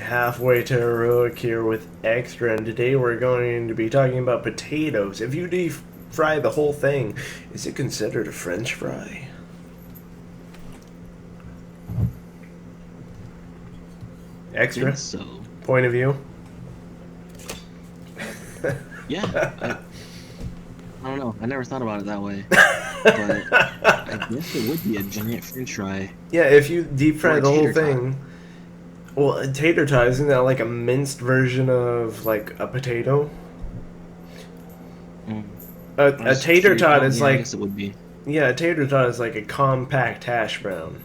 Halfway to heroic here with Extra, and today we're going to be talking about potatoes. If you deep fry the whole thing, is it considered a French fry? I think Extra so. point of view. Yeah, I don't know. I never thought about it that way, but I guess it would be a giant French fry Yeah, if you deep or fry a the whole tater tot. thing. Well, a tater tot isn't that like a minced version of like a potato? Mm. A tater tot is Yeah, I like, guess it would be. yeah, a tater tot is like a compact hash brown.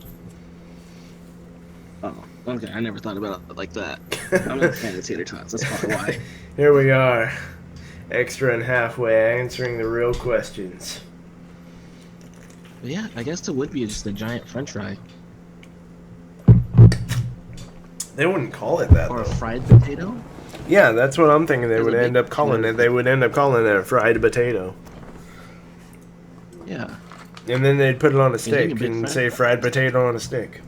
Oh, okay. I never thought about it like that. I'm not a fan of tater tots. That's probably why. Here we are, Extra and halfway answering the real questions. But yeah, I guess it would be just a giant French fry They wouldn't call it that or a though. fried potato. Yeah, that's what I'm thinking. They There's would a end baked up calling potato. it. They would end up calling it a fried potato, Yeah, and then they'd put it on a you think a stick big and French say fry? fried potato on a stick.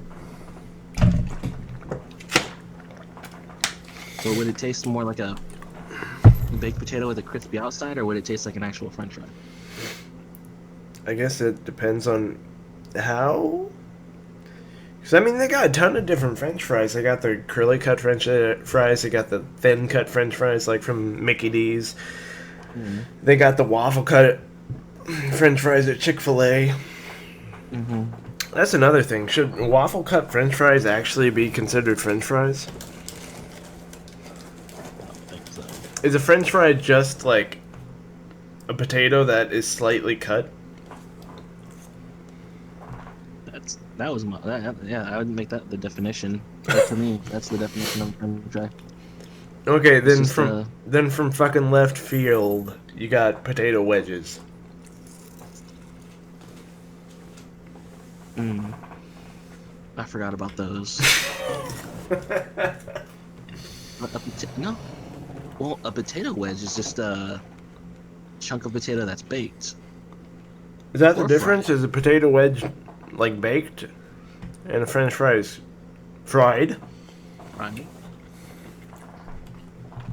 So would it taste more like a baked potato with a crispy outside, or would it taste like an actual French fry? I guess it depends on how. Because I mean, they got a ton of different French fries. They got the curly cut French fries. They got the thin cut French fries, like from Mickey D's. Mm-hmm. They got the waffle cut French fries at Chick-fil-A. Mm-hmm. That's another thing. Should waffle cut French fries actually be considered French fries? I don't think so. Is a French fry just like a potato that is slightly cut? That was my yeah. I would make that the definition. But to me, that's the definition of French fry. Okay, It's then just from fucking left field, you got potato wedges. mm, I forgot about those. No, well, a potato wedge is just a chunk of potato that's baked Is that the or difference? fried. Is a potato wedge like baked, and a French fry is fried? Right.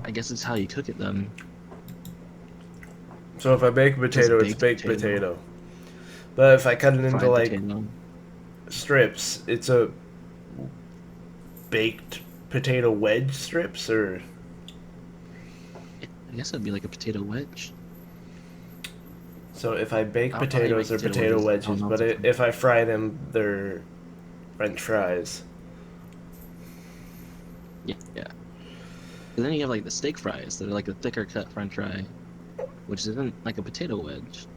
I guess it's how you cook it then. So if I bake a There's potato, it's baked baked potato, potato. But if I cut it into fried like potato. strips, it's a baked potato wedge strips, or I guess it'd be like a potato wedge. so if I bake I don't know how you make potatoes, they're potato potato wedges. I don't wedges. know But if it's if I fry them, they're French fries. yeah, yeah. And then you have like the steak fries that are like a thicker cut French fry, which isn't like a potato wedge,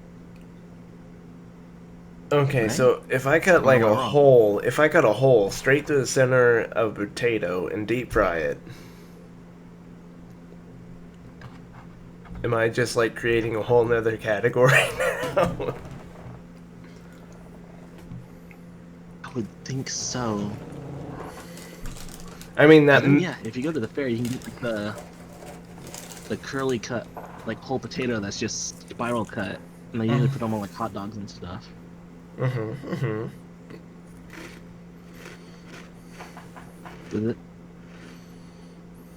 Okay, right? so if I cut Or like am I a wrong? hole, if I cut a hole straight through the center of a potato and deep fry it, am I just like creating a whole nother category now? I would think so. I mean that. Because then, yeah, if you go to the fair, you can get like the curly cut, like whole potato that's just spiral cut, and they usually put them on like hot dogs and stuff. Mm-hmm, mm-hmm. Is it?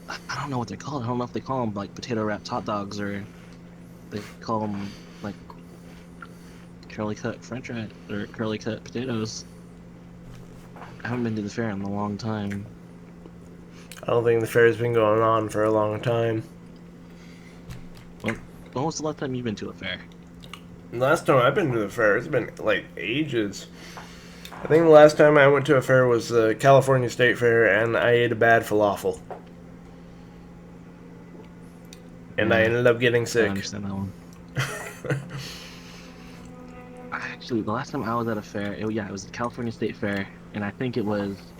I don't know what they're called. I don't know if they call them like potato wrapped hot dogs or they call them like curly cut French fry or curly cut potatoes. I haven't been to the fair in a long time. I don't think the fair's been going on for a long time. When was the last time you've been to a fair? Last time I've been to the fair, it's been like ages. I think the last time I went to a fair was the California State Fair, and I ate a bad falafel, and I Yeah, ended up getting I sick. understand that one. Actually, the last time I was at a fair, yeah, it was the California State Fair, and I think it was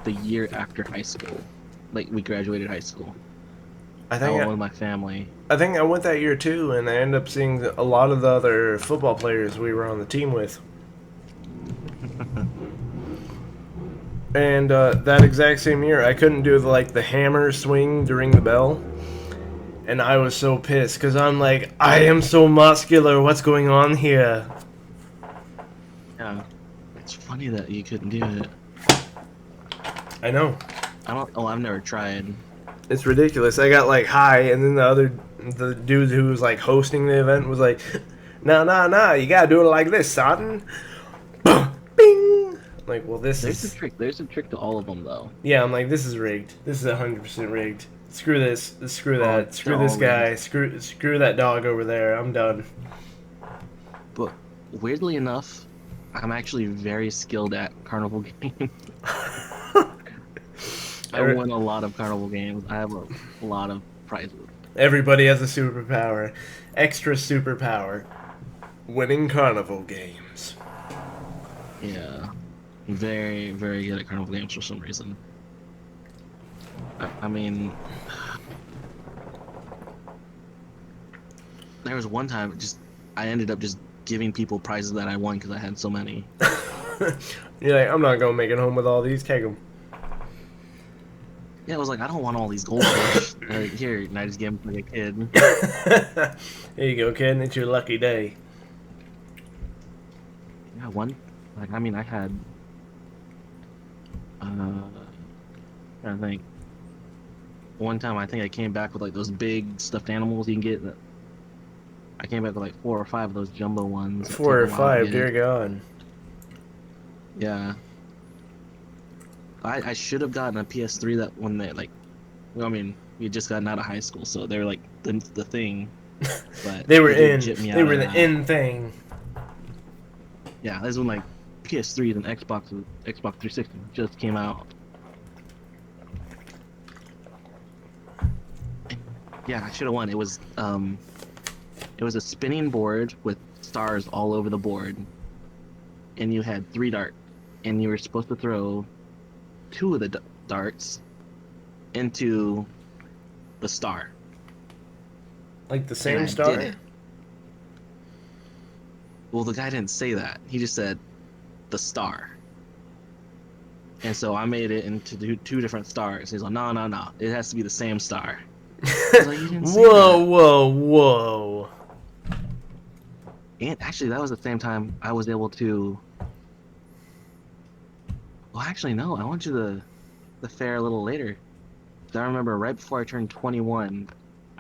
the year after high school. Like we graduated high school. I I think went I, with my family. I think I went that year too, and I ended up seeing a lot of the other football players we were on the team with. And that exact same year, I couldn't do the hammer swing during the bell, and I was so pissed because I'm like, I am so muscular. What's going on here? Yeah, it's funny that you couldn't do it. I know. I don't. Oh, I've never tried. It's ridiculous. I got like high, and then the dude who was like hosting the event was like, "No, no, no, you gotta do it like this, son." Bing. I'm like, well, this There's a is trick. There's a trick to all of them, though. yeah. I'm like, this is rigged. This is 100% rigged. Screw this. Screw Oh, that. Screw they're this all guy. rigged. Screw that dog over there. I'm done. But weirdly enough, I'm actually very skilled at carnival games. I won a lot of carnival games. I have a lot of prizes. Everybody has a superpower. Extra superpower. Winning carnival games. Yeah, very, very good at carnival games for some reason. I mean, there was one time just I ended up just giving people prizes that I won because I had so many. You're like, I'm not gonna make it home with all these. Take them. Yeah, I was like, I don't want all these goldfish. Here, and I just gave them to like a kid. Here you go, kid. It's your lucky day. Yeah, one. Like, I mean, I had. I think. One time, I think I came back with like those big stuffed animals you can get. I came back with like 4 or 5 of those jumbo ones. 4 or Take a while to 5, get. dear God. Yeah. I should have gotten a PS3 that when they like. Well, I mean, we had just gotten out of high school, so they were like the thing. But They were did in. jip me They out were of the that. in thing. Yeah, this is when like PS3s and Xbox 360 just came out. Yeah, I should have won. It was a spinning board with stars all over the board, and you had 3 darts, and you were supposed to throw 2 of the darts into the star. Like the And same I star? did it. Well, the guy didn't say that. He just said the star. And so I made it into 2 different stars. He's like, no, no, no. It has to be the same star. was like, "You didn't say Whoa, that." whoa, whoa. And actually, that was the same time I was able to. Well, actually, no. I went to the fair a little later. I remember right before I turned 21,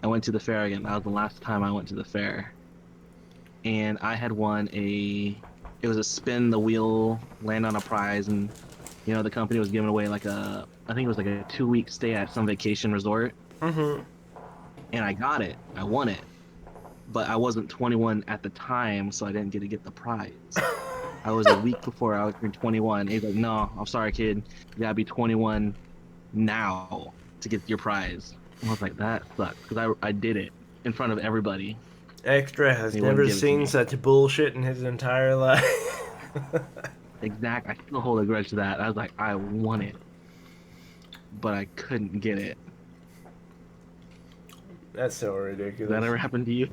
I went to the fair again. That was the last time I went to the fair. And I had won it was a spin the wheel, land on a prize, and the company was giving away like I think it was like a 2-week stay at some vacation resort. Mm-hmm. And I got it. I won it. But I wasn't 21 at the time, so I didn't get to get the prize. I was a week before I was turning 21. He's like, no, I'm sorry, kid. You gotta be 21 now to get your prize. And I was like, that sucks, because I did it in front of everybody. Extra has They wouldn't never give it to seen me. such bullshit in his entire life. Exact. I still hold a grudge to that. I was like, I won it, but I couldn't get it. That's so Did that ridiculous. ever happen to you?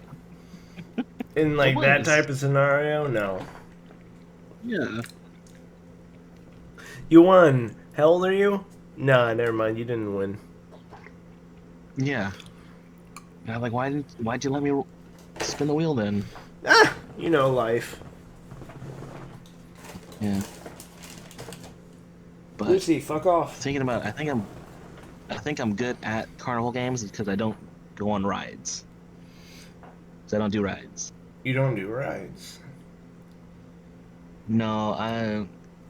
In like that was. type of scenario, no. Yeah. You won. How old are you? Nah, never mind. You didn't win. Yeah. And I was like, why'd you let me spin the wheel then? Ah, you know life. Yeah. But Lucy, fuck off. thinking about it, I think I'm good at carnival games because I don't go on rides. So I don't do rides. You don't do rides. No,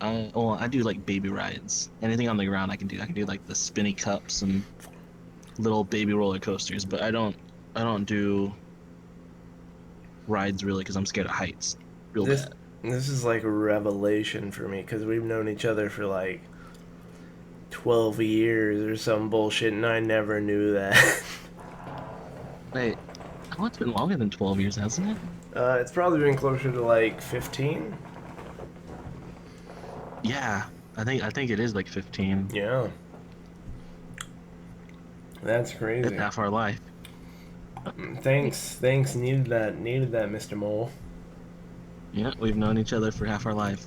I do like baby rides. Anything on the ground I can do. I can do like the spinny cups and little baby roller coasters, but I don't do rides really because I'm scared of heights. Real This bad. this is like a revelation for me because we've known each other for like 12 years or some bullshit, and I never knew that. Wait, oh, it's been longer than 12 years, hasn't it? It's probably been closer to like 15. Yeah, I think it is like 15. Yeah. That's crazy. It's half our life. Thanks. Needed that, Mr. Mole. Yeah, we've known each other for half our life.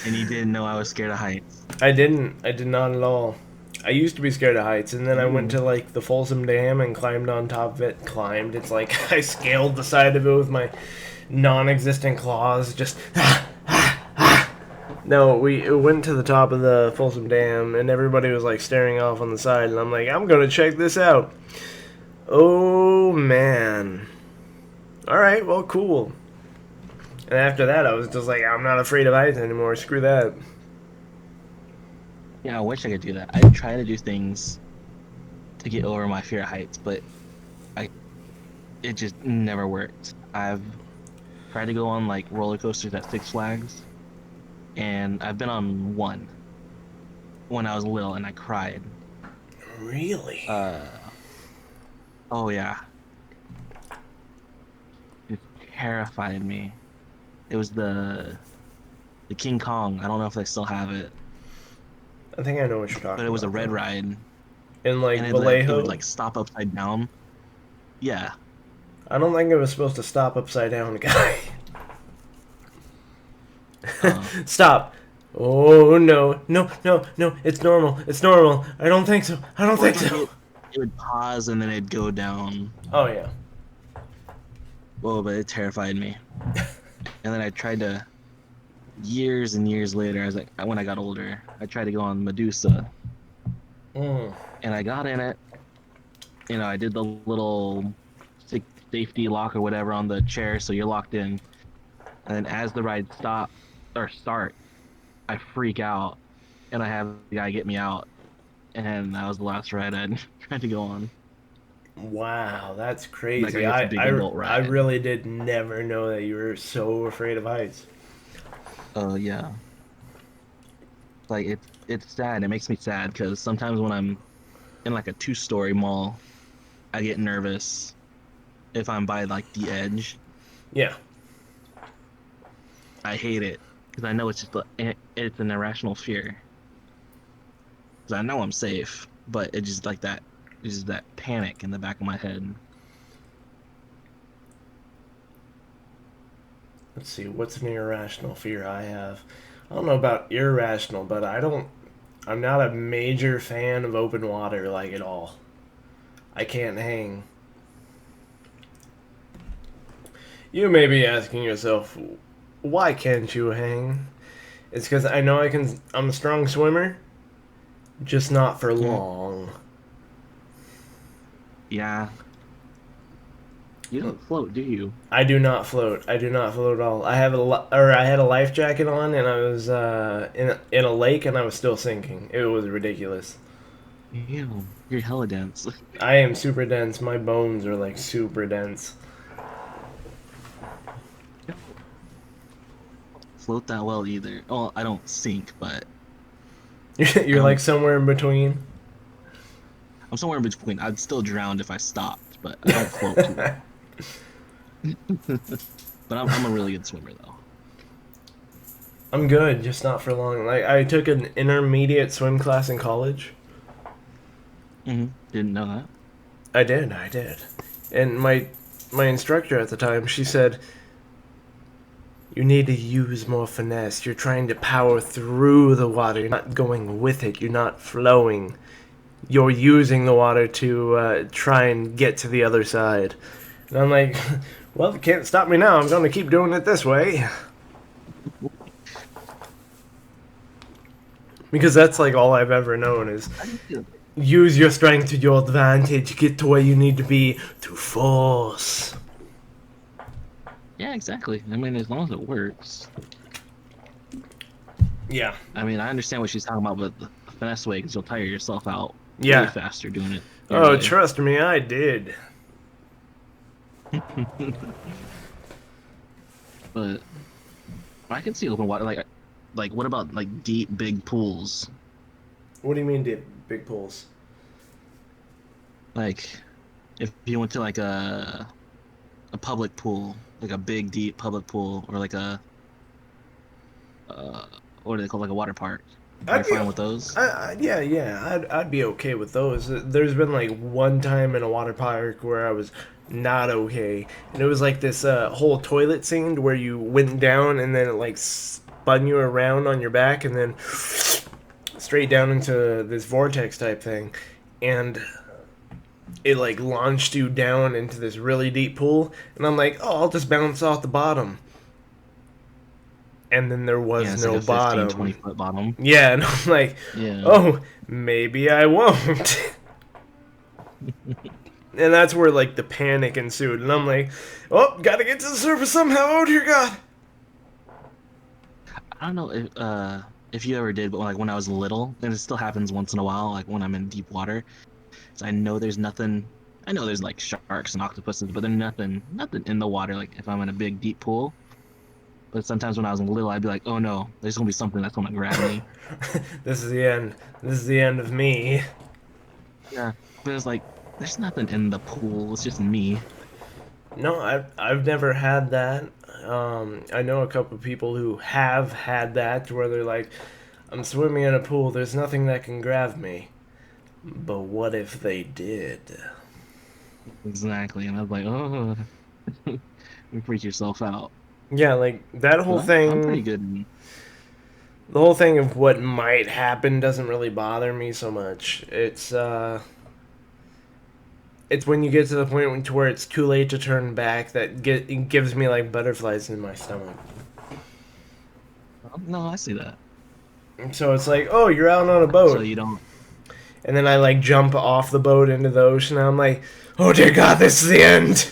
And you didn't know I was scared of heights. I didn't. I did not at all. I used to be scared of heights, and then I went to like the Folsom Dam and climbed on top of it. Climbed. It's like I scaled the side of it with my non-existent claws. Just No, we went to the top of the Folsom Dam, and everybody was like staring off on the side, and I'm like, I'm gonna check this out. Oh man! All right, well, cool. And after that, I was just like, I'm not afraid of heights anymore. Screw that. Yeah, I wish I could do that. I try to do things to get over my fear of heights, but I it just never worked. I've tried to go on like roller coasters at Six Flags, and I've been on one when I was little, and I cried. Really? Uh, oh yeah, it terrified me. It was the King Kong. I don't know if they still have it, I think I know what you're but talking it was a about, red though. ride, In like and it would Vallejo, like stop upside down. Yeah. I don't think it was supposed to stop upside down, guy. Uh, Stop. Oh no, no, no, no! It's normal. It's normal. I don't think so. I don't well, think it's like so. it would pause and then it'd go down. Oh yeah. Whoa, but it terrified me. And then I tried to years and years later, as when I got older, I tried to go on Medusa, Mm. and I got in it. You know, I did the little safety lock or whatever on the chair, so you're locked in. And then as the ride start, I freak out, and I have the guy get me out, and that was the last ride I tried to go on. Wow, that's Like I crazy. guess a big adult I ride. really did never know that you were so afraid of heights. Yeah. Like it's sad. It makes me sad because sometimes when I'm in like a two-story mall, I get nervous if I'm by like the edge. Yeah. I hate it because I know it's an irrational fear. Because I know I'm safe, but it just like that, it's just that panic in the back of my head. Let's see, what's an irrational fear I have? I don't know about irrational, but I'm not a major fan of open water like at all. I can't hang. You may be asking yourself, why can't you hang? It's because I know I'm a strong swimmer, just not for Mhm. long. Yeah, you don't float, do you? I do not float. I do not float at all. I had a life jacket on, and I was in a lake, and I was still sinking. It was ridiculous. Ew, you're hella dense. I am super dense. My bones are like super dense. I don't float that well either. Well, I don't sink, but I You're like don't. somewhere in between. I'm somewhere in between. I'd still drown if I stopped, but I don't float too well. But I'm a really good swimmer though. I'm good, just not for long. Like I took an intermediate swim class in college. Didn't know that. I did. And my instructor at the time, she said, "You need to use more finesse. You're trying to power through the water. You're not going with it. You're not flowing. You're using the water to try and get to the other side." And I'm like, "Well, you can't stop me now. I'm going to keep doing it this way." Because that's like all I've ever known is I can feel use your strength to your advantage, get to where you need to be to force. Yeah, exactly. I mean, as long as it works. Yeah. I mean, I understand what she's talking about, but the finesse way, because you'll tire yourself out way Yeah. faster doing it your Oh, way. trust me, I did. But I can see open water. Like what about like deep, big pools? What do you mean, did big pools? Like if you went to like a public pool, like a big, deep public pool, or like a what do they call like a water park? You're I'd be, fine with those? yeah, yeah, I'd be okay with those. There's been like one time in a water park where I was not okay, and it was like this whole toilet scene where you went down and then it like spun you around on your back and then straight down into this vortex type thing, and it like launched you down into this really deep pool, and I'm like, oh, I'll just bounce off the bottom. and then there Yeah, was it's like no a 15, 20 bottom. foot bottom. Yeah, and I'm like, Yeah. oh, maybe I won't. And that's where like the panic ensued, and I'm like, oh, gotta get to the surface somehow. Oh dear God. I don't know if you ever did, but like when I was little, and it still happens once in a while, like when I'm in deep water. So I know there's nothing. I know there's like sharks and octopuses, but there's nothing in the water. Like if I'm in a big deep pool. But sometimes when I was little, I'd be like, oh no, there's gonna be something that's gonna grab me. This is the end. This is the end of me. Yeah. But it's like there's nothing in the pool. It's just me. No, I've never had that. I know a couple of people who have had that, where they're like, I'm swimming in a pool. There's nothing that can grab me. But what if they did? Exactly. And I was like, oh, you freak yourself out. Yeah, like that whole But I'm pretty thing. good. In, The whole thing of what might happen doesn't really bother me so much. It's when you get to the point to where it's too late to turn back that it gives me like butterflies in my stomach. no, I see that. So it's like, oh, you're out on a So boat, you don't. and then I like jump off the boat into the ocean. And I'm like, oh dear God, this is the end.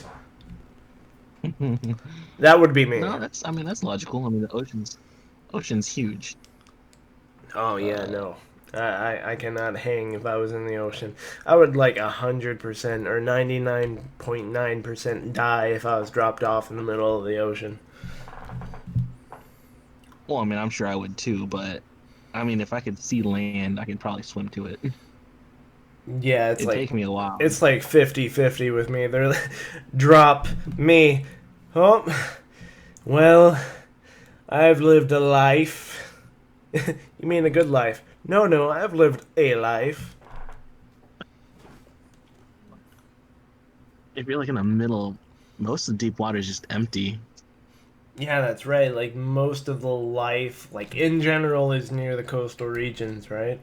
That would be me. No, that's. I mean, that's logical. I mean, the ocean's huge. Oh yeah, Uh, no. I cannot hang if I was in the ocean. I would like 100% or 99.9% die if I was dropped off in the middle of the ocean. well, I mean, I'm sure I would too, but I mean, if I could see land, I could probably swim to it. Yeah, It'd take me a while. it's like 50-50 with me. They're like, drop me. Oh, well, I've lived a life. You mean a good life? No, no, I've lived a life. If you're like in the middle, most of the deep water is just empty. Yeah, that's right. Like most of the life, like in general, is near the coastal regions, right?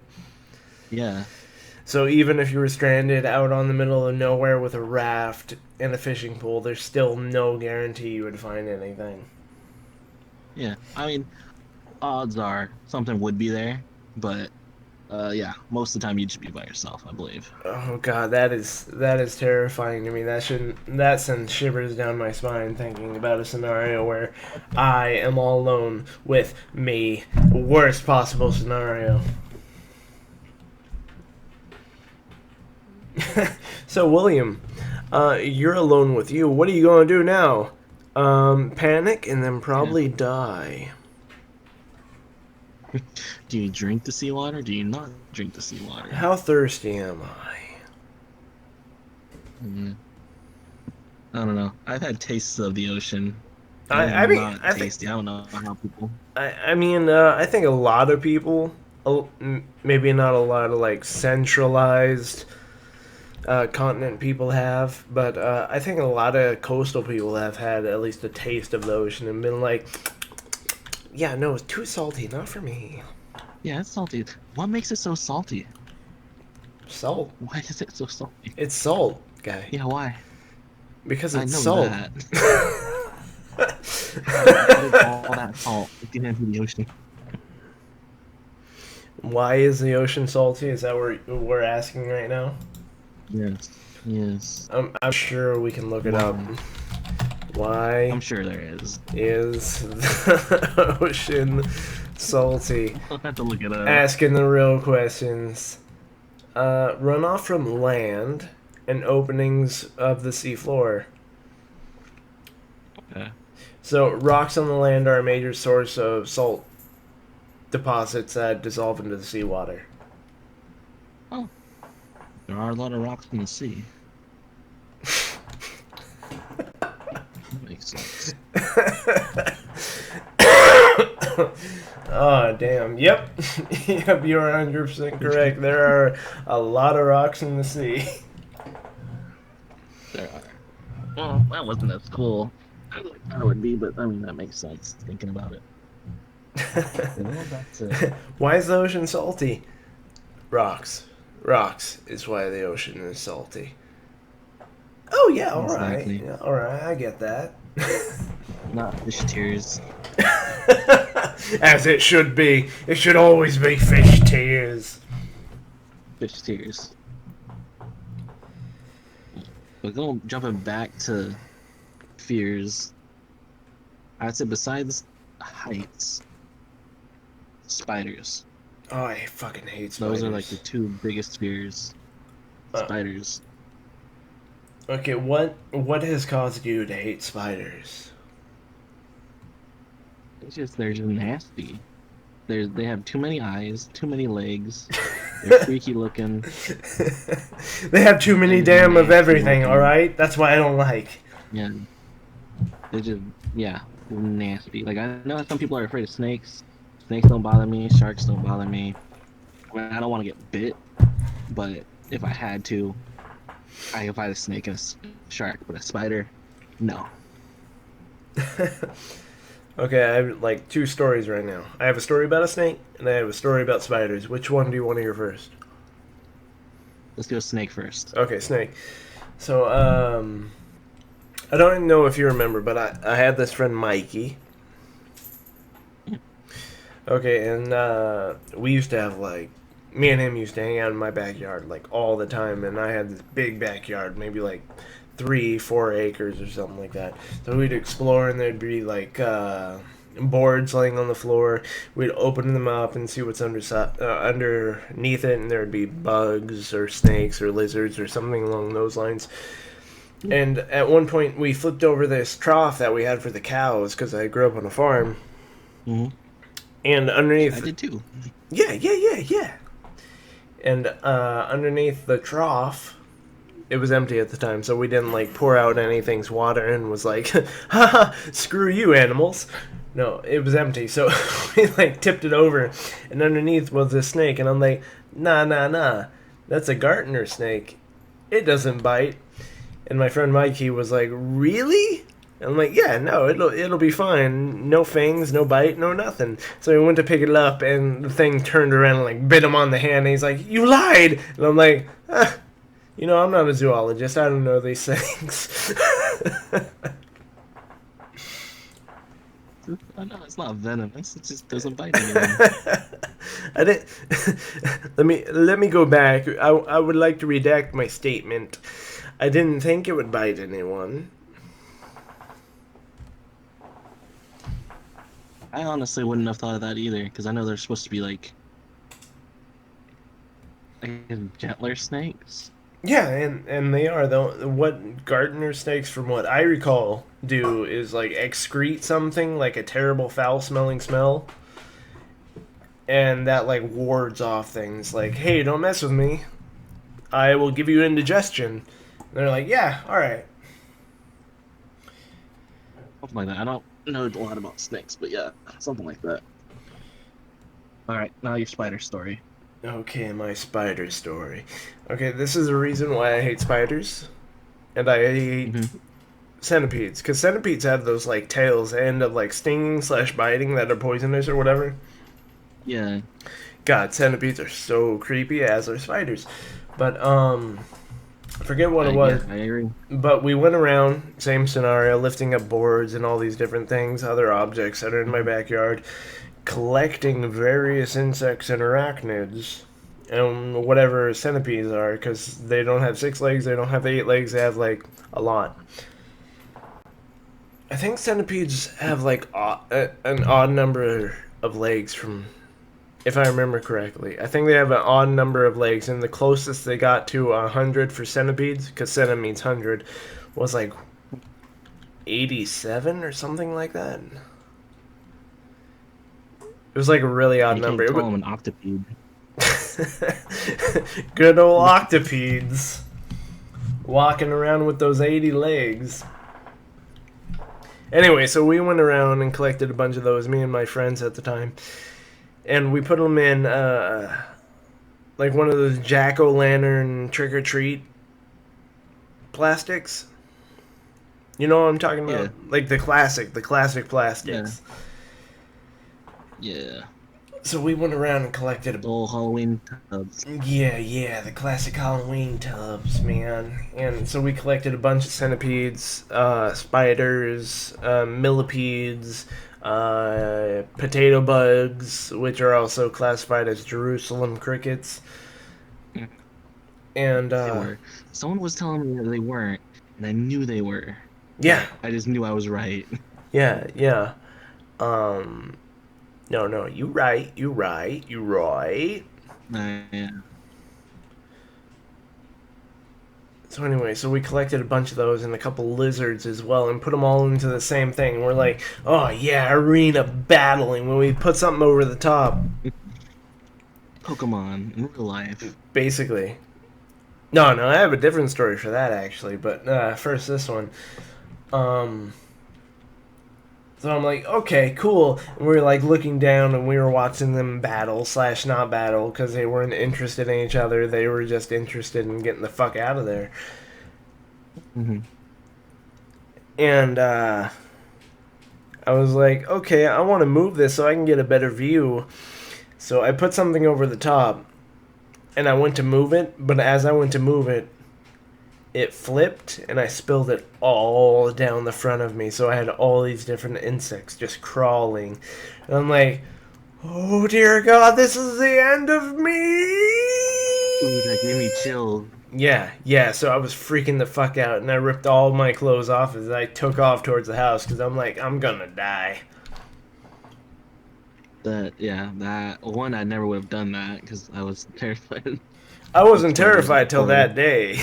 Yeah, So even if you were stranded out on the middle of nowhere with a raft and a fishing pole, there's still no guarantee you would find anything. yeah. I mean, odds are something would be there, but yeah, most of the time you'd just be by yourself, I believe. Oh God, that is terrifying to me. That sends shivers down my spine thinking about a scenario where I am all alone with me. Worst possible scenario. So William, you're alone with you. What are you gonna do now? Panic and then Yeah. probably die. Do you drink the seawater? Do you not drink the seawater? How thirsty am I? Yeah. I don't know. I've had tastes of the ocean. I mean, Not tasty. I don't know how people. I think a lot of people, maybe not a lot of like centralized continent people have, but I think a lot of coastal people have had at least a taste of the ocean and been like, yeah, no, it's too salty, not for me. Yeah, it's salty. What makes it so salty? Salt. Why is it so salty? It's salt, guy. Yeah, why? Because I it's know salt. that. How did all that salt get into the ocean? Why is the ocean salty? Is that what we're asking right now? Yes. Yes. I'm sure we can look it up. Why? Why I'm sure there is. is the ocean salty? I'll have to look it up. Asking the real questions. Runoff from land and openings of the seafloor. Okay. So, rocks on the land are a major source of salt deposits that dissolve into the seawater. Oh, there are a lot of rocks in the sea. That makes sense. Oh, damn. Yep. Yep, you're 100% correct. There are a lot of rocks in the sea. There are. Well, that wasn't as cool as I thought it would be, but I mean that makes sense thinking about it. And well, that's it. Why is the ocean salty? Rocks. Rocks is why the ocean is salty. Oh, yeah, alright. Exactly. Yeah, alright, I get that. Not fish tears. As it should be. It should always be fish tears. Fish tears. But jumping back to fears, I'd say besides heights, spiders. Oh, I fucking hate spiders. Those are like the two biggest fears. Spiders. Okay, what has caused you to hate spiders? They're just nasty. They have too many eyes, too many legs. They're freaky looking. They have too many damn of everything, looking. alright? That's why I don't like. Yeah. They're just nasty. Like I know some people are afraid of snakes. Snakes don't bother me, sharks don't bother me. I mean, I don't want to get bit, but if I had to, I could fight a snake and a shark, but a spider, no. Okay, I have like two stories right now. I have a story about a snake, and I have a story about spiders. Which one do you want to hear first? Let's go snake first. Okay, snake. So, I don't know if you remember, but I had this friend, Mikey. Okay, and we used to have, like, me and him used to hang out in my backyard, like, all the time, and I had this big backyard, maybe, like, 3-4 acres or something like that. So we'd explore, and there'd be, like, boards laying on the floor. We'd open them up and see what's underneath it, and there'd be bugs or snakes or lizards or something along those lines. And at one point, we flipped over this trough that we had for the cows, because I grew up on a farm. Mm-hmm. And underneath... I did too. Yeah. And underneath the trough, it was empty at the time, so we didn't, like, pour out anything's water and was like, haha, screw you, animals. No, it was empty, so we, like, tipped it over, and underneath was a snake, and I'm like, nah, that's a gardener snake. It doesn't bite. And my friend Mikey was like, really? And I'm like, yeah, no, it'll be fine. No fangs, no bite, no nothing. So he went to pick it up, and the thing turned around and, like, bit him on the hand, and he's like, you lied! And I'm like, you know, I'm not a zoologist. I don't know these things. I know it's not venomous. It just doesn't bite anyone. I didn't. let me go back. I would like to redact my statement. I didn't think it would bite anyone. I honestly wouldn't have thought of that either, because I know they're supposed to be like gentler snakes. Yeah, and they are, though. What gardener snakes, from what I recall, do is, like, excrete something, like a terrible foul-smelling smell. And that, like, wards off things. Like, hey, don't mess with me. I will give you indigestion. And they're like, yeah, alright. Something like that. I don't know a lot about snakes, but yeah, something like that. Alright, now your spider story. Okay, my spider story. Okay, this is the reason why I hate spiders. And I hate centipedes. Because centipedes have those, like, tails that end up, like, stinging/biting that are poisonous or whatever. Yeah. God, centipedes are so creepy, as are spiders. But, I forget what it was. Yeah, I agree. But we went around, same scenario, lifting up boards and all these different things, other objects that are in my backyard, collecting various insects and arachnids, and whatever centipedes are, because they don't have 6 legs, they don't have 8 legs, they have, like, a lot. I think centipedes have, like, an odd number of legs from... If I remember correctly. I think they have an odd number of legs, and the closest they got to 100 for centipedes, because centi means 100, was like 87 or something like that. It was like a really odd number. You can't call them an octopede. Good old octopedes. Walking around with those 80 legs. Anyway, so we went around and collected a bunch of those, me and my friends at the time. And we put them in, like one of those jack-o'-lantern trick-or-treat plastics. You know what I'm talking about? Yeah. Like the classic plastics. Yeah. So we went around and collected The old Halloween tubs. yeah, the classic Halloween tubs, man. And so we collected a bunch of centipedes, spiders, millipedes, potato bugs, which are also classified as Jerusalem crickets. Mm, And, They were. Someone was telling me that they weren't, and I knew they were, yeah, but I just knew I was right. yeah. Um, no, you right. Yeah. So anyway, so we collected a bunch of those and a couple lizards as well, and put them all into the same thing. We're like, oh yeah, arena battling. When we put something over the top, Pokemon in real life. basically. No, I have a different story for that actually. But first, this one. Um, so I'm like, okay, cool. And we were like looking down, and we were watching them battle slash not battle because they weren't interested in each other. They were just interested in getting the fuck out of there. Hmm. And I was like, okay, I want to move this so I can get a better view. So I put something over the top, and I went to move it, but as I went to move it, it flipped, and I spilled it all down the front of me. So I had all these different insects just crawling. And I'm like, oh dear God, this is the end of Ooh, that gave me me! chills. Yeah, so I was freaking the fuck out, and I ripped all my clothes off as I took off towards the house, because I'm like, I'm gonna die. That one I never would have done that because I was terrified. I Of wasn't spiders terrified till before. that day.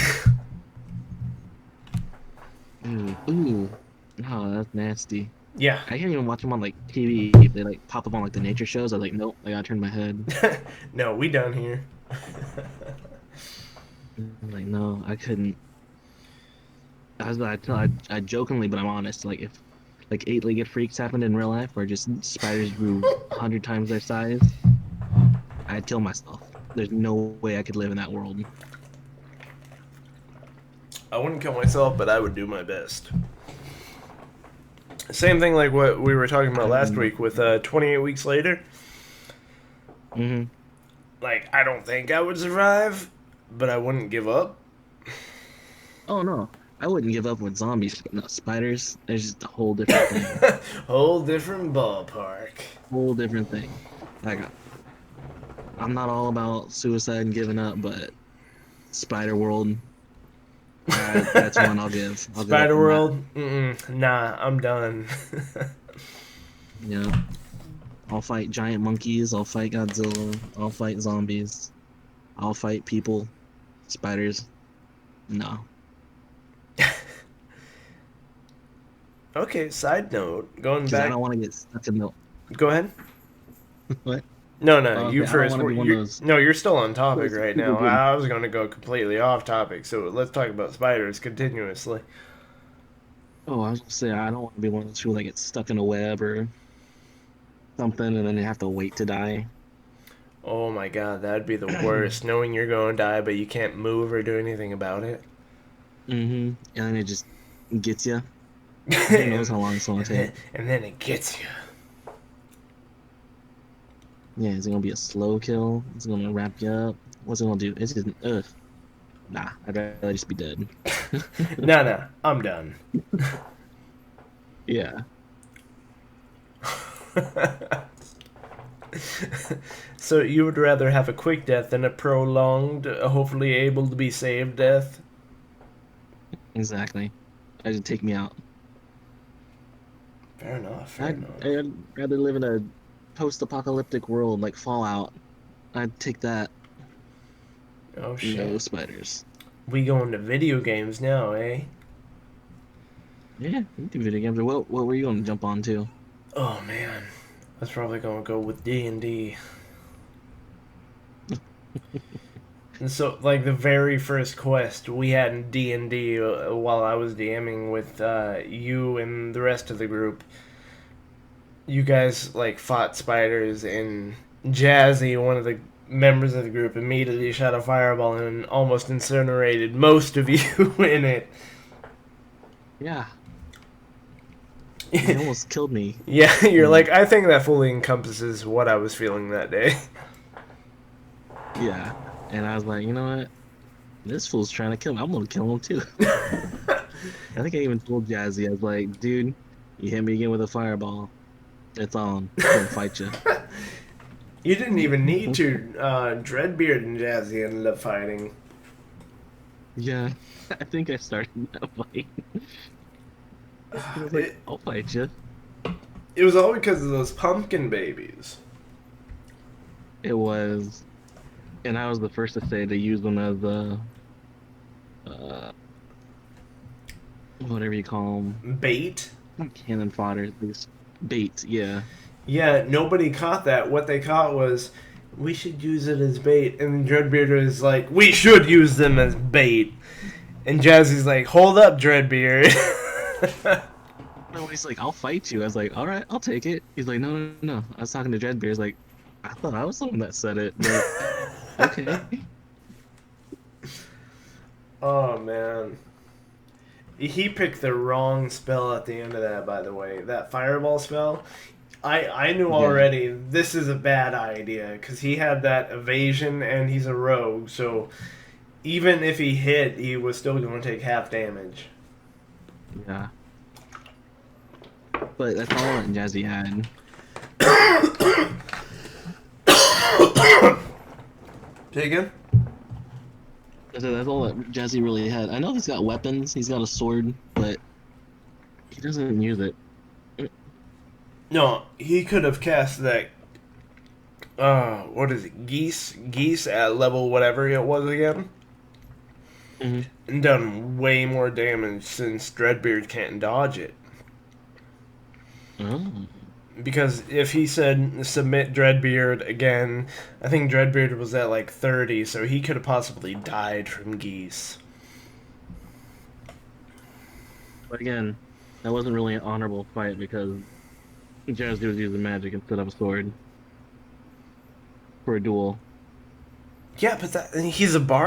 Ooh, no, that's nasty. Yeah. I can't even watch them on like TV. They like pop up on like the nature shows. I'm like, nope, I gotta turn my head. No, we done here. I'm like, no, I couldn't. I jokingly, but I'm honest. Like if like eight-legged freaks happened in real life, where just spiders grew 100 times their size, I'd kill myself. There's no way I could live in that world. I wouldn't kill myself, but I would do my best. Same thing like what we were talking about I last wouldn't. week with 28 weeks later. Hmm. Like, I don't think I would survive, but I wouldn't give up. Oh no, I wouldn't give up with zombies, but no spiders. There's just a whole different thing. Whole different ballpark. Whole different thing. Like I'm not all about suicide and giving up, but Spider World, that's one I'll give. I'll give up Spider on that. World? Mm-mm. Nah, I'm done. Yeah, I'll fight giant monkeys. I'll fight Godzilla. I'll fight zombies. I'll fight people. Spiders, no. Okay, side note, going Because I back. don't want to get stuck in the Go ahead. what? No, Okay, you I don't first. want to be one of those. No, you're still on topic right People now. get. I was going to go completely off topic, so let's talk about spiders continuously. Oh, I was gonna say I don't want to be one of those people that gets stuck in a web or something, and then they have to wait to die. Oh my god, that'd be the worst. Knowing you're going to die, but you can't move or do anything about it. And then it just gets you. Who knows and, how long it's gonna take? and then it gets you. Yeah, is it gonna be a slow kill? Is it gonna wrap you up? What's it gonna do? It's just ugh. Nah, I'd rather just be dead. No, I'm done. Yeah. So you would rather have a quick death than a prolonged, hopefully able to be saved death? Exactly. That should take me out. Fair enough, fair I'd, enough. I'd rather live in a post-apocalyptic world like Fallout. I'd take that. Oh No shit. spiders. We going to video games now, eh? Yeah, we can do video games. What were you gonna jump on to? Oh man. I was probably gonna go with D&D. And so, like the very first quest we had in D&D while I was DMing with you and the rest of the group, you guys like fought spiders, and Jazzy, one of the members of the group, immediately shot a fireball and almost incinerated most of you in it. Yeah. He almost killed me. Yeah, you're And like, I think that fully encompasses what I was feeling that day. yeah, and I was like, you know what? This fool's trying to kill me. I'm gonna kill him too. I think I even told Jazzy, I was like, dude, you hit me again with a fireball. It's on. I'm gonna fight you. You didn't even need to. Dreadbeard and Jazzy ended up fighting. Yeah, I think I started that fight. I was like, It, I'll fight you. it was all because of those pumpkin babies. It was, and I was the first to say to use them as the, uh, whatever you call them, Bait? not cannon fodder, at least bait. Yeah, Yeah, nobody caught that. What they caught was, we should use it as bait. And Dreadbeard was like, we should use them as bait. And Jazzy's like, hold up, Dreadbeard. no, he's like, I'll fight you. I was like, all right, I'll take it. He's like, no, no, no. I was talking to Dreadbeard. He's like, I thought I was the one that said it, but okay. Oh, man. He picked the wrong spell at the end of that, by the way. That fireball spell. I knew Yeah, already this is a bad idea because he had that evasion and he's a rogue, so even if he hit, he was still going to take half damage. yeah. But that's all that Jazzy had. Say again? That's all that Jazzy really had. I know he's got weapons. He's got a sword, but he doesn't use it. No, he could have cast that. What is it? Geese at level whatever it was again, Hmm. and done way more damage since Dreadbeard can't dodge it. Oh. Because if he said submit Dreadbeard again, I think Dreadbeard was at like 30, so he could have possibly died from geese. But again, that wasn't really an honorable fight because Jazzy was using magic instead of a sword for a duel. Yeah, but he's a bard.